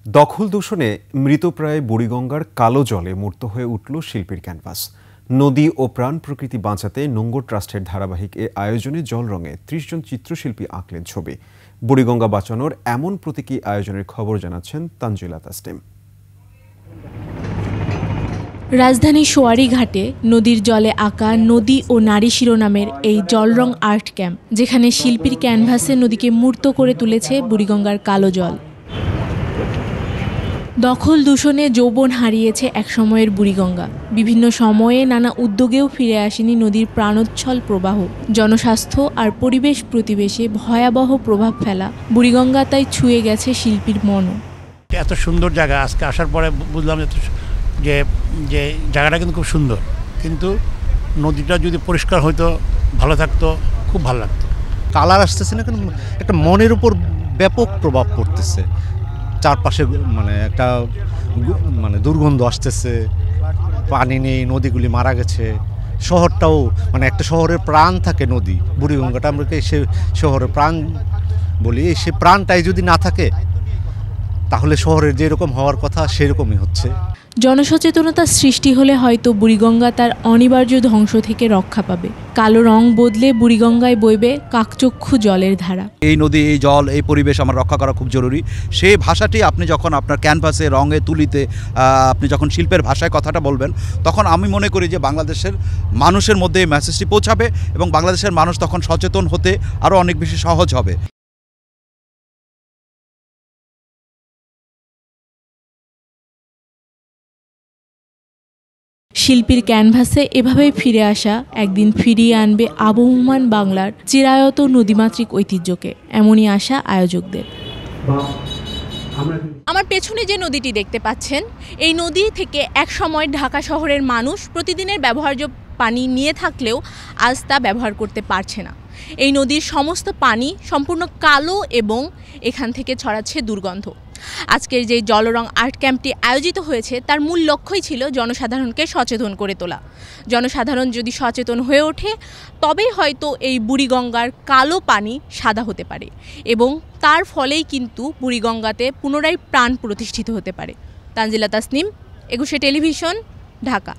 দখল দূষণে মৃতপ্রায় বুড়িগঙ্গার কালো জলে মূর্ত হয়ে উঠল শিল্পীর ক্যানভাস। নদী ও প্রাণ প্রকৃতি বাঁচাতে নোঙ্গর ট্রাস্টের ধারাবাহিক এ আয়োজনে জল রঙে ৩০ জন চিত্রশিল্পী আঁকলেন ছবি। বুড়িগঙ্গা বাঁচানোর এমন প্রতীকী আয়োজনের খবর জানাচ্ছেন তানজিলা তাসনিম। রাজধানী সোয়ারি ঘাটে নদীর জলে আঁকা নদী ও নারী শিরোনামের এই জলরং আর্ট ক্যাম্প, যেখানে শিল্পীর ক্যানভাসে নদীকে মূর্ত করে তুলেছে বুড়িগঙ্গার কালো জল। দখল দূষণে যৌবন হারিয়েছে একসময়ের বুড়িগঙ্গা। বিভিন্ন সময়ে নানা উদ্যোগেও ফিরে আসেনি নদীর প্রাণোচ্ছল প্রবাহ। জনস্বাস্থ্য আর পরিবেশ প্রতিবেশে ভয়াবহ প্রভাব ফেলা বুড়িগঙ্গা তাই ছুঁয়ে গেছে শিল্পীর মনও। এত সুন্দর জায়গা, আজকে আসার পরে বুঝলাম যে যে জায়গাটা কিন্তু খুব সুন্দর, কিন্তু নদীটা যদি পরিষ্কার হইতো, ভালো থাকতো, খুব ভালো লাগতো। কালার আসতেছে না কেন, একটা মনের উপর ব্যাপক প্রভাব পড়তেছে। চারপাশে একটা দুর্গন্ধ আসতেছে, পানি নেই, নদীগুলি মারা গেছে। শহরটাও একটা শহরের প্রাণ থাকে নদী, বুড়িগঙ্গাটা আমরা সে শহরের প্রাণ বলি। সে প্রাণটাই যদি না থাকে তাহলে শহরের যেরকম হওয়ার কথা সেরকমই হচ্ছে। জনসচেতনতা সৃষ্টি হলে হয়তো বুড়িগঙ্গা তার অনিবার্য ধ্বংস থেকে রক্ষা পাবে। কালো রং বদলে বুড়িগঙ্গায় বইবে কাকচক্ষু জলের ধারা। এই নদী, এই জল, এই পরিবেশ আমার রক্ষা করা খুব জরুরি। সেই ভাষাটি আপনি যখন আপনার ক্যানভাসে, রঙে, তুলিতে আপনি যখন শিল্পের ভাষায় কথাটা বলবেন, তখন আমি মনে করি যে বাংলাদেশের মানুষের মধ্যে এই মেসেজটি পৌঁছাবে এবং বাংলাদেশের মানুষ তখন সচেতন হতে আরও অনেক বেশি সহজ হবে। শিল্পীর ক্যানভাসে এভাবেই ফিরে আসা একদিন ফিরিয়ে আনবে আবহমান বাংলার চিরায়ত নদীমাতৃক ঐতিহ্যকে, এমনই আশা আয়োজকদের। আমার পেছনে যে নদীটি দেখতে পাচ্ছেন, এই নদী থেকে একসময় ঢাকা শহরের মানুষ প্রতিদিনের ব্যবহার্য পানি নিয়ে থাকলেও আজ তা ব্যবহার করতে পারছে না। এই নদীর সমস্ত পানি সম্পূর্ণ কালো এবং এখান থেকে ছড়াচ্ছে দুর্গন্ধ। আজকের যে জলরং আর্ট ক্যাম্পটি আয়োজিত হয়েছে, তার মূল লক্ষ্যই ছিল জনসাধারণকে সচেতন করে তোলা। জনসাধারণ যদি সচেতন হয়ে ওঠে, তবেই হয়তো এই বুড়িগঙ্গার কালো পানি সাদা হতে পারে এবং তার ফলেই কিন্তু বুড়িগঙ্গাতে পুনরায় প্রাণ প্রতিষ্ঠিত হতে পারে। তানজিলা তাসনিম, ২১ টেলিভিশন, ঢাকা।